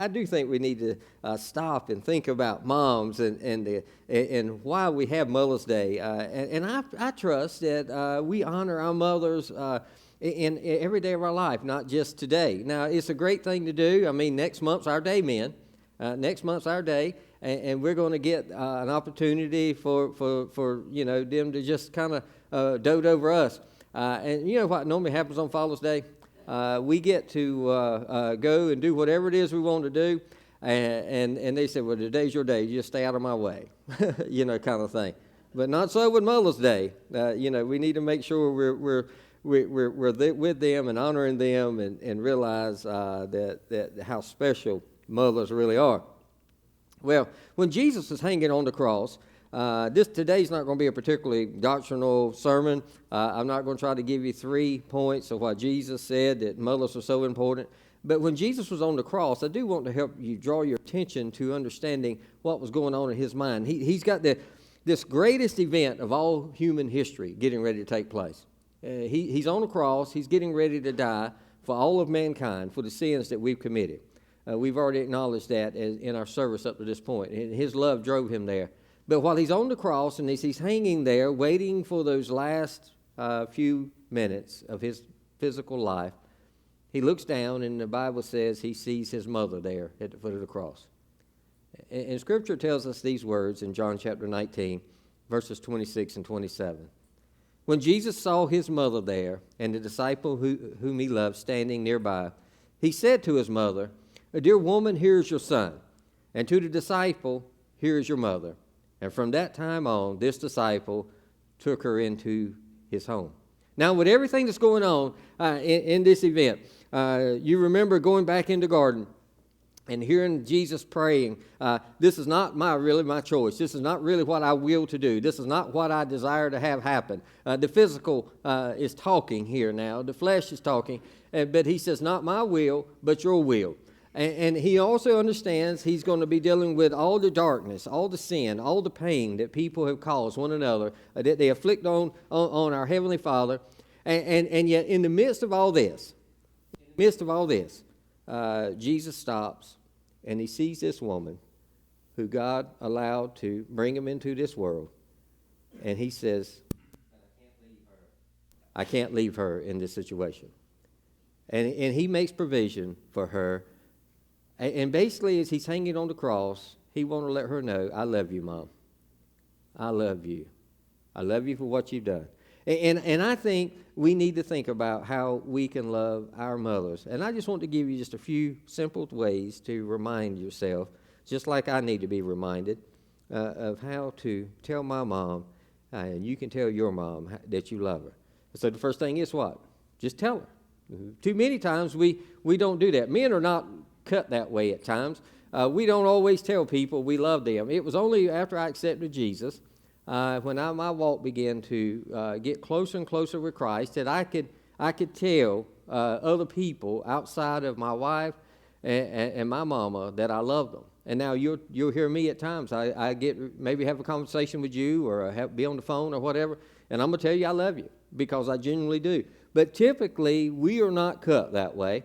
I do think we need to stop and think about moms and why we have Mother's Day. And I trust that we honor our mothers in every day of our life, not just today. Now, it's a great thing to do. I mean, next month's our day, men. Next month's our day, and we're going to get an opportunity for them to just kind of dote over us. And you know what normally happens on Father's Day? We get to go and do whatever it is we want to do, and they said, well, today's your day. You just stay out of my way, kind of thing. But not so with Mother's Day. We need to make sure we're with them and honoring them and realize that how special mothers really are. Well, when Jesus was hanging on the cross, today's not going to be a particularly doctrinal sermon. I'm not going to try to give you 3 points of what Jesus said that mothers are so important. But when Jesus was on the cross, I do want to help you draw your attention to understanding what was going on in his mind. He's got this greatest event of all human history getting ready to take place. He's on the cross. He's getting ready to die for all of mankind, for the sins that we've committed. We've already acknowledged that in our service up to this point. His love drove him there. But while he's on the cross and he's hanging there waiting for those last few minutes of his physical life, he looks down and the Bible says he sees his mother there at the foot of the cross. And Scripture tells us these words in John chapter 19, verses 26 and 27. When Jesus saw his mother there and the disciple whom he loved standing nearby, he said to his mother, "Dear woman, here is your son. And to the disciple, here is your mother." And from that time on, this disciple took her into his home. Now, with everything that's going on in this event, you remember going back in the garden and hearing Jesus praying, this is not my choice. This is not really what I will to do. This is not what I desire to have happen. The physical is talking here now. The flesh is talking. But he says, not my will, but your will. And he also understands he's going to be dealing with all the darkness, all the sin, all the pain that people have caused one another, that they afflict on our Heavenly Father. And yet in the midst of all this, Jesus stops and he sees this woman who God allowed to bring him into this world. And he says, I can't leave her in this situation. And he makes provision for her. And basically, as he's hanging on the cross, he wants to let her know, I love you, Mom. I love you. I love you for what you've done. And I think we need to think about how we can love our mothers. And I just want to give you just a few simple ways to remind yourself, just like I need to be reminded, of how to tell my mom, and you can tell your mom that you love her. So the first thing is what? Just tell her. Too many times we don't do that. Men are not cut that way at times. We don't always tell people we love them. It was only after I accepted Jesus, when my walk began to get closer and closer with Christ, that I could tell other people outside of my wife and my mama that I love them. And now you'll hear me at times. I get maybe have a conversation with you or be on the phone or whatever, and I'm gonna tell you I love you because I genuinely do. But typically we are not cut that way.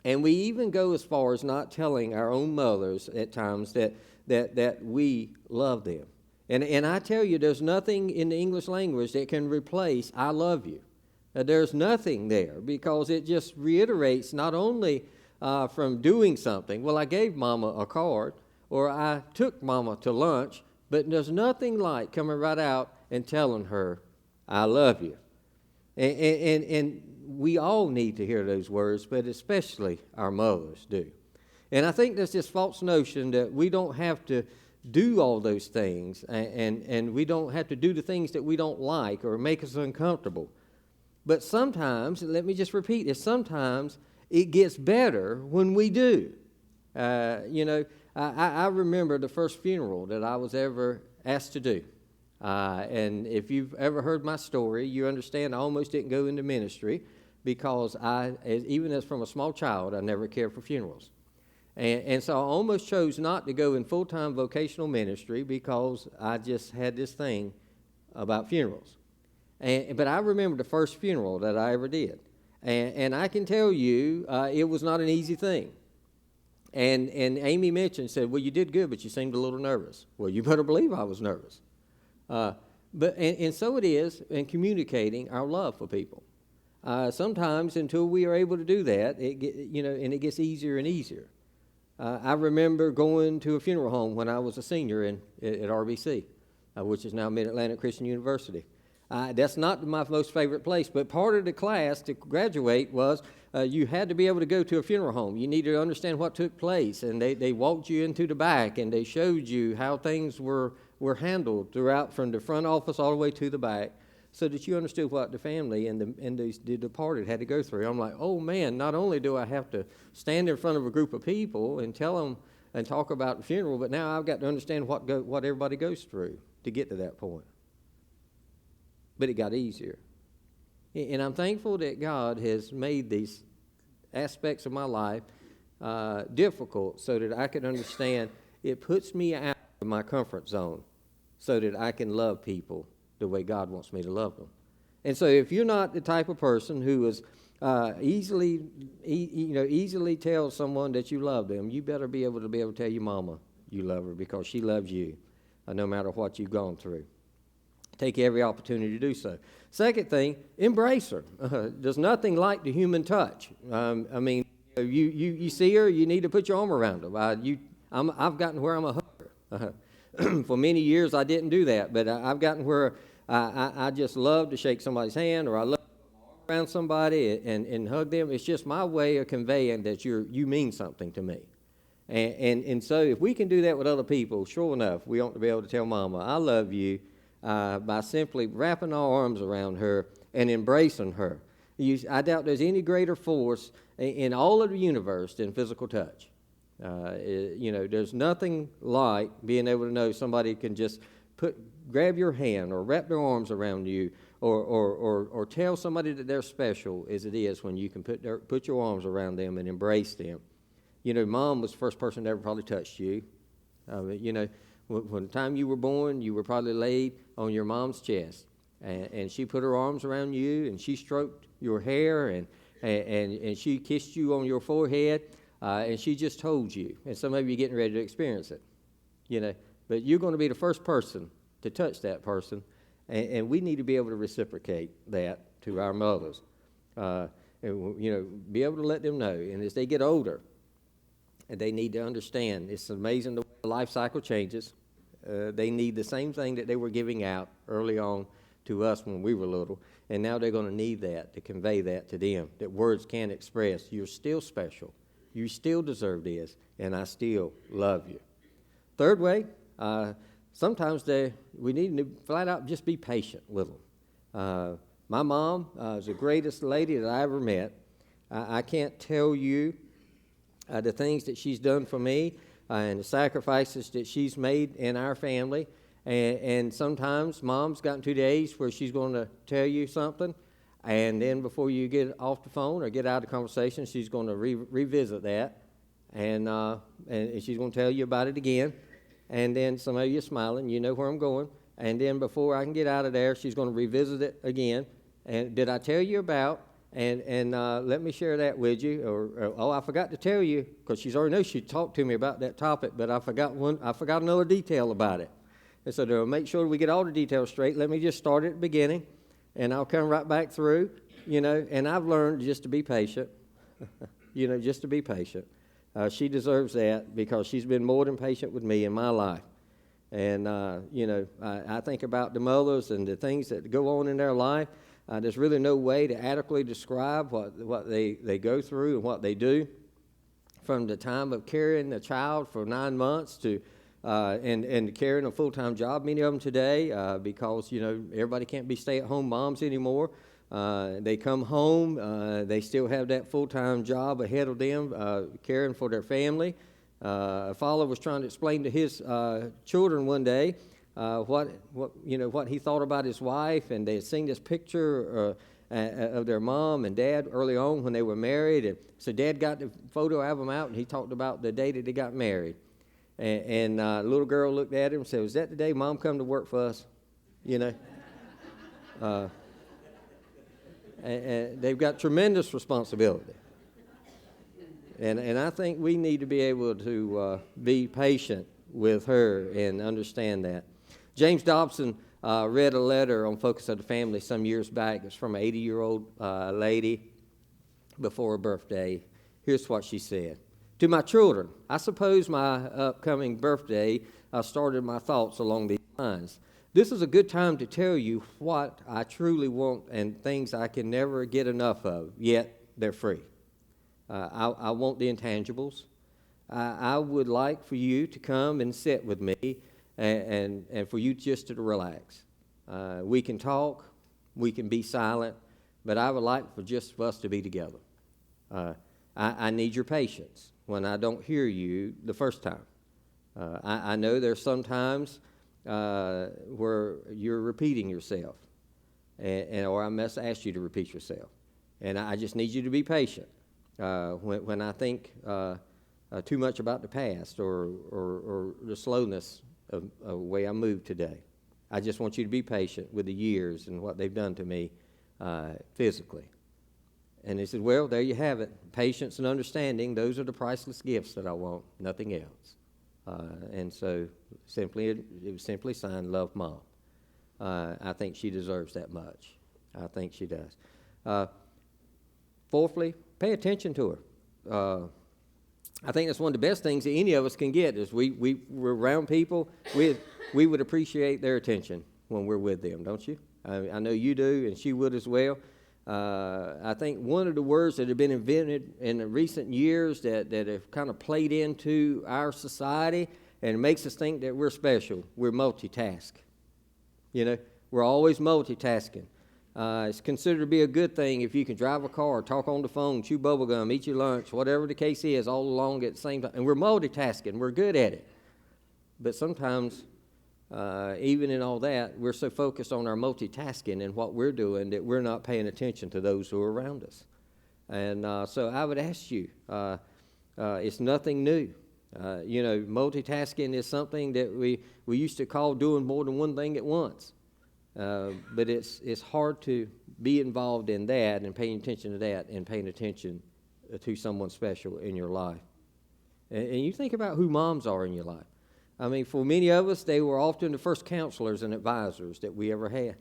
And we even go as far as not telling our own mothers at times that we love them. And I tell you, there's nothing in the English language that can replace I love you. There's nothing there because it just reiterates not only from doing something, well, I gave Mama a card or I took Mama to lunch, but there's nothing like coming right out and telling her, I love you. And we all need to hear those words, but especially our mothers do. And I think there's this false notion that we don't have to do all those things, and we don't have to do the things that we don't like or make us uncomfortable. But sometimes, let me just repeat this, sometimes it gets better when we do. I remember the first funeral that I was ever asked to do. And if you've ever heard my story, you understand I almost didn't go into ministry because even as from a small child, I never cared for funerals. And so I almost chose not to go in full-time vocational ministry because I just had this thing about funerals. But I remember the first funeral that I ever did. And I can tell you, it was not an easy thing. And Amy mentioned, said, well, you did good, but you seemed a little nervous. Well, you better believe I was nervous. And so it is in communicating our love for people. Sometimes until we are able to do that, and it gets easier and easier. I remember going to a funeral home when I was a senior at RBC, which is now Mid-Atlantic Christian University. That's not my most favorite place, but part of the class to graduate was you had to be able to go to a funeral home. You needed to understand what took place, and they walked you into the back, and they showed you how things were handled throughout from the front office all the way to the back, so that you understood what the family and the departed had to go through. I'm like, oh man, not only do I have to stand in front of a group of people and tell them and talk about the funeral, but now I've got to understand what everybody goes through to get to that point. But it got easier. And I'm thankful that God has made these aspects of my life difficult so that I can understand. It puts me out of my comfort zone so that I can love people the way God wants me to love them. And so if you're not the type of person who is easily tells someone that you love them, you better be able to tell your mama you love her, because she loves you no matter what you've gone through. Take every opportunity to do so. Second thing, embrace her. There's nothing like the human touch. You see her, you need to put your arm around her. I've gotten where I'm a hugger. For many years I didn't do that, but I've gotten where I just love to shake somebody's hand, or I love to put my arm around somebody and hug them. It's just my way of conveying that you mean something to me. And so if we can do that with other people, sure enough, we ought to be able to tell Mama, I love you, by simply wrapping our arms around her and embracing her. I doubt there's any greater force in all of the universe than physical touch. There's nothing like being able to know somebody can just grab your hand or wrap their arms around you, or tell somebody that they're special as it is when you can put your arms around them and embrace them. Mom was the first person that ever probably touched you. When the time you were born, you were probably laid on your mom's chest, and she put her arms around you, and she stroked your hair, and she kissed you on your forehead, and she just told you. And some of you are getting ready to experience it, But you're going to be the first person to touch that person, and we need to be able to reciprocate that to our mothers, be able to let them know. And as they get older, and they need to understand, it's amazing the way the life cycle changes. They need the same thing that they were giving out early on to us when we were little, and now they're going to need that to convey that to them, that words can't express. You're still special. You still deserve this, and I still love you. Third way, sometimes we need to flat out just be patient with them. My mom is the greatest lady that I ever met. I can't tell you the things that she's done for me and the sacrifices that she's made in our family. And sometimes Mom's gotten to the age where she's going to tell you something, and then before you get off the phone or get out of the conversation, she's going to revisit that, and she's going to tell you about it again. And then some of you are smiling, you know where I'm going. And then before I can get out of there, she's going to revisit it again. And did I tell you about? And let me share that with you. Or I forgot to tell you, because she's already knows she talked to me about that topic, but I forgot another detail about it. And so to make sure we get all the details straight, let me just start at the beginning, and I'll come right back through, And I've learned just to be patient, just to be patient. She deserves that because she's been more than patient with me in my life. And, I think about the mothers and the things that go on in their life. There's really no way to adequately describe what they go through and what they do, from the time of carrying the child for 9 months to and carrying a full-time job, many of them today, because, everybody can't be stay-at-home moms anymore. They come home, they still have that full-time job ahead of them, caring for their family. A father was trying to explain to his children one day what he thought about his wife, and they had seen this picture of their mom and dad early on when they were married. And so Dad got the photo album out, and he talked about the day that they got married. And the little girl looked at him and said, "Was that the day Mom come to work for us?" And they've got tremendous responsibility. And I think we need to be able to be patient with her and understand that. James Dobson read a letter on Focus of the Family some years back. It's from an 80-year-old lady before her birthday. Here's what she said. To my children, I suppose my upcoming birthday started my thoughts along these lines. This is a good time to tell you what I truly want and things I can never get enough of, yet they're free. I want the intangibles. I would like for you to come and sit with me and for you just to relax. We can talk, we can be silent, but I would like for just us to be together. I need your patience when I don't hear you the first time. I know there's some times where you're repeating yourself, or I must ask you to repeat yourself. And I just need you to be patient. When I think too much about the past or the slowness of the way I move today, I just want you to be patient with the years and what they've done to me physically. And he said, well, there you have it. Patience and understanding, those are the priceless gifts that I want, nothing else. And so it was simply signed, Love, Mom. I think she deserves that much. I think she does. Fourthly, pay attention to her. I think that's one of the best things that any of us can get is we're around people. We would appreciate their attention when we're with them, don't you? I know you do, and she would as well. I think one of the words that have been invented in the recent years that have kind of played into our society and makes us think that we're special, we're multitask. You know, we're always multitasking. It's considered to be a good thing if you can drive a car, talk on the phone, chew bubble gum, eat your lunch, whatever the case is, all along at the same time. And we're multitasking. We're good at it. But sometimes, even in all that, we're so focused on our multitasking and what we're doing that we're not paying attention to those who are around us. And so I would ask you, it's nothing new. Multitasking is something that we used to call doing more than one thing at once. But it's hard to be involved in that and paying attention to that and paying attention to someone special in your life. And you think about who moms are in your life. I mean, for many of us, they were often the first counselors and advisors that we ever had.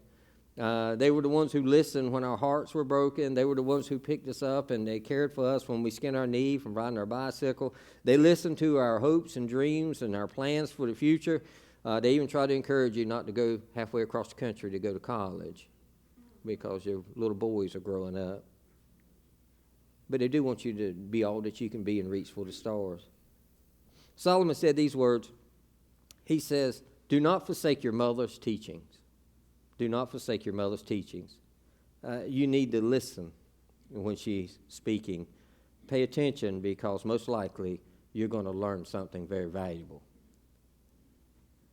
They were the ones who listened when our hearts were broken. They were the ones who picked us up, and they cared for us when we skinned our knee from riding our bicycle. They listened to our hopes and dreams and our plans for the future. They even try to encourage you not to go halfway across the country to go to college because your little boys are growing up. But they do want you to be all that you can be and reach for the stars. Solomon said these words. He says, do not forsake your mother's teachings. Do not forsake your mother's teachings. You need to listen when she's speaking. Pay attention because most likely you're going to learn something very valuable.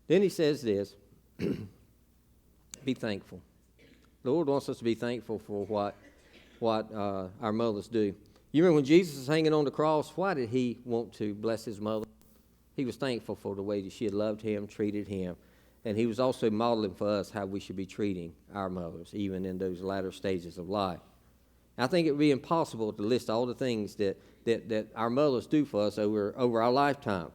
Then he says this, be thankful. The Lord wants us to be thankful for what our mothers do. You remember when Jesus was hanging on the cross, why did he want to bless his mother? He was thankful for the way that she had loved him, treated him, and he was also modeling for us how we should be treating our mothers, even in those latter stages of life. I think it would be impossible to list all the things that our mothers do for us over our lifetime.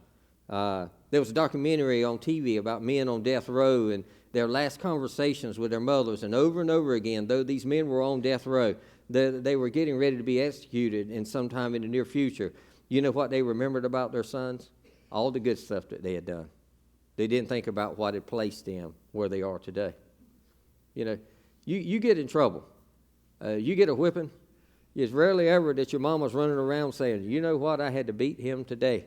There was a documentary on TV about men on death row and their last conversations with their mothers, and over again, though these men were on death row, they were getting ready to be executed in sometime in the near future. You know what they remembered about their sons? All the good stuff that they had done. They didn't think about what had placed them where they are today. You know, you get in trouble. You get a whipping. It's rarely ever that your mama's running around saying, you know what, I had to beat him today.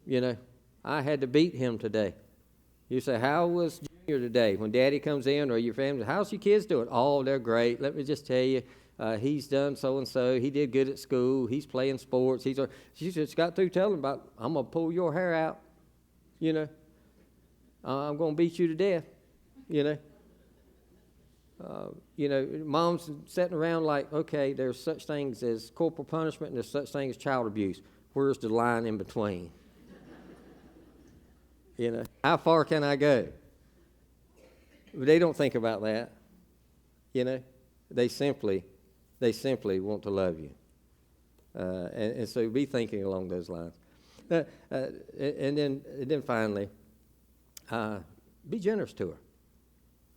You know, I had to beat him today. You say, how was Junior today? When Daddy comes in or your family, how's your kids doing? Oh, they're great. Let me just tell you, he's done so-and-so. He did good at school. He's playing sports. She just got through telling about, I'm going to pull your hair out. You know, I'm going to beat you to death. You know, moms sitting around like, okay, there's such things as corporal punishment and there's such things as child abuse. Where's the line in between? You know, how far can I go? But they don't think about that. You know, they simply want to love you. And so be thinking along those lines. And then finally, be generous to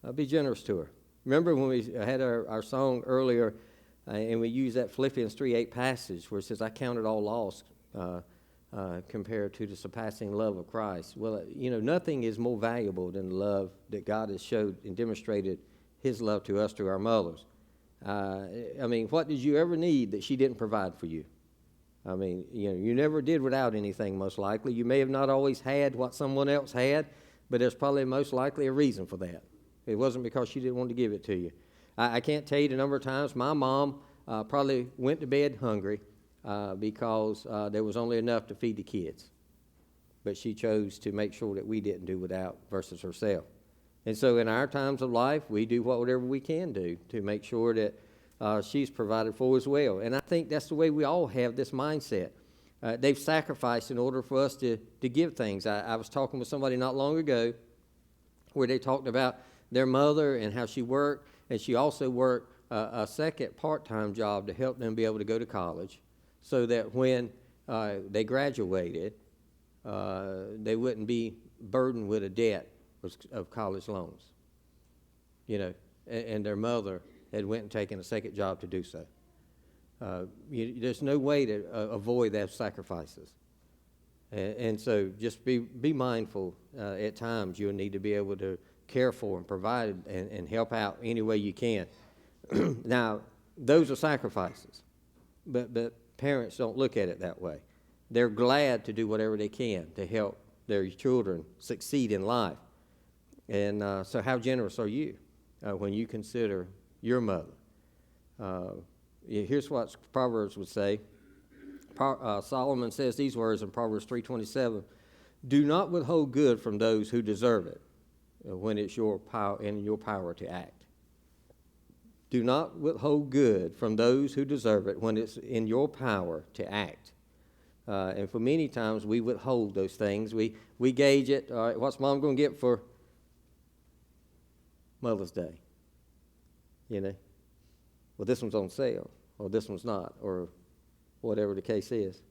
her. Be generous to her. Remember when we had our song earlier, and we used that Philippians 3:8 passage where it says, I count it all lost compared to the surpassing love of Christ. Well, nothing is more valuable than the love that God has showed and demonstrated his love to us through our mothers. What did you ever need that she didn't provide for you? You never did without anything, most likely. You may have not always had what someone else had, but there's probably most likely a reason for that. It wasn't because she didn't want to give it to you. I can't tell you the number of times my mom probably went to bed hungry because there was only enough to feed the kids. But she chose to make sure that we didn't do without versus herself. And so in our times of life, we do whatever we can do to make sure that she's provided for as well. And I think that's the way we all have this mindset. They've sacrificed in order for us to give things. I was talking with somebody not long ago where they talked about their mother and how she worked, and she also worked a second part-time job to help them be able to go to college so that when they graduated, they wouldn't be burdened with a debt of college loans. And their mother had went and taken a second job to do so. There's no way to avoid those sacrifices. And so just be mindful at times you'll need to be able to care for and provide and help out any way you can. Now, those are sacrifices, but parents don't look at it that way. They're glad to do whatever they can to help their children succeed in life. And so how generous are you when you consider your mother? Here's what Proverbs would say. Solomon says these words in Proverbs 3:27, do not withhold good from those who deserve it when it's your power to act. Do not withhold good from those who deserve it when it's in your power to act. And for many times we withhold those things. We gauge it. All right, what's Mom going to get for Mother's Day? Well, this one's on sale, or this one's not, or whatever the case is.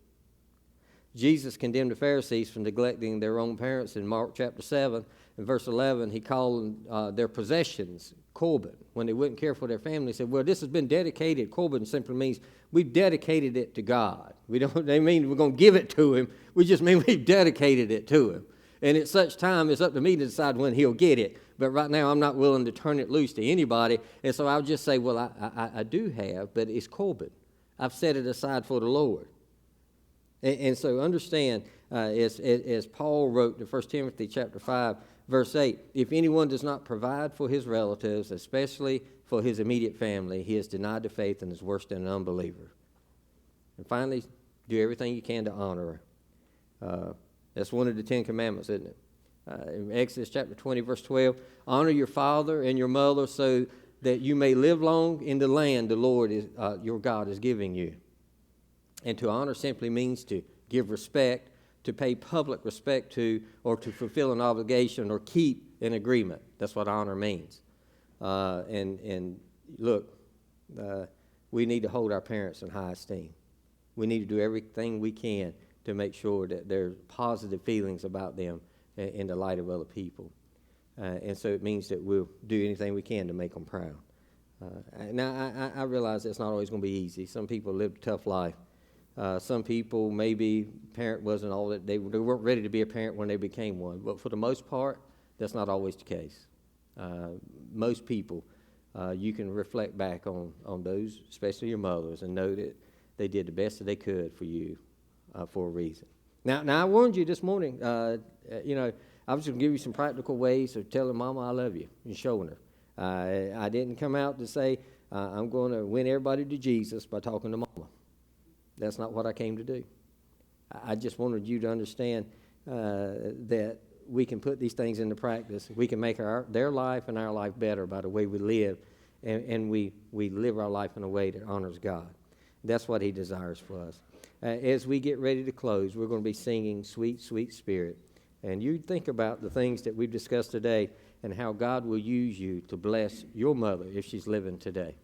Jesus condemned the Pharisees for neglecting their own parents in Mark chapter 7. In verse 11, he called their possessions Corban. When they wouldn't care for their family, he said, well, this has been dedicated. Corban simply means we've dedicated it to God. They mean we're going to give it to him. We just mean we've dedicated it to him. And at such time, it's up to me to decide when he'll get it. But right now, I'm not willing to turn it loose to anybody. And so I'll just say, well, I do have, but it's Corban. I've set it aside for the Lord. And so understand, as Paul wrote in 1 Timothy chapter 5, verse 8, if anyone does not provide for his relatives, especially for his immediate family, he has denied the faith and is worse than an unbeliever. And finally, do everything you can to honor her. That's one of the 10 Commandments, isn't it? In Exodus chapter 20, verse 12, honor your father and your mother so that you may live long in the land the Lord your God is giving you. And to honor simply means to give respect, to pay public respect to, or to fulfill an obligation or keep an agreement. That's what honor means. And look, we need to hold our parents in high esteem. We need to do everything we can to make sure that there's positive feelings about them in the light of other people. And so it means that we'll do anything we can to make them proud. Now, I realize it's not always going to be easy. Some people live a tough life. Some people, maybe parent wasn't all that they weren't ready to be a parent when they became one. But for the most part, that's not always the case. Most people, you can reflect back on those, especially your mothers, and know that they did the best that they could for you for a reason. Now I warned you this morning, I was going to give you some practical ways of telling Mama I love you and showing her. I didn't come out to say I'm going to win everybody to Jesus by talking to Mama. That's not what I came to do. I just wanted you to understand that we can put these things into practice. We can make their life and our life better by the way we live, and we live our life in a way that honors God. That's what he desires for us. As we get ready to close, we're going to be singing Sweet, Sweet Spirit. And you think about the things that we've discussed today and how God will use you to bless your mother if she's living today.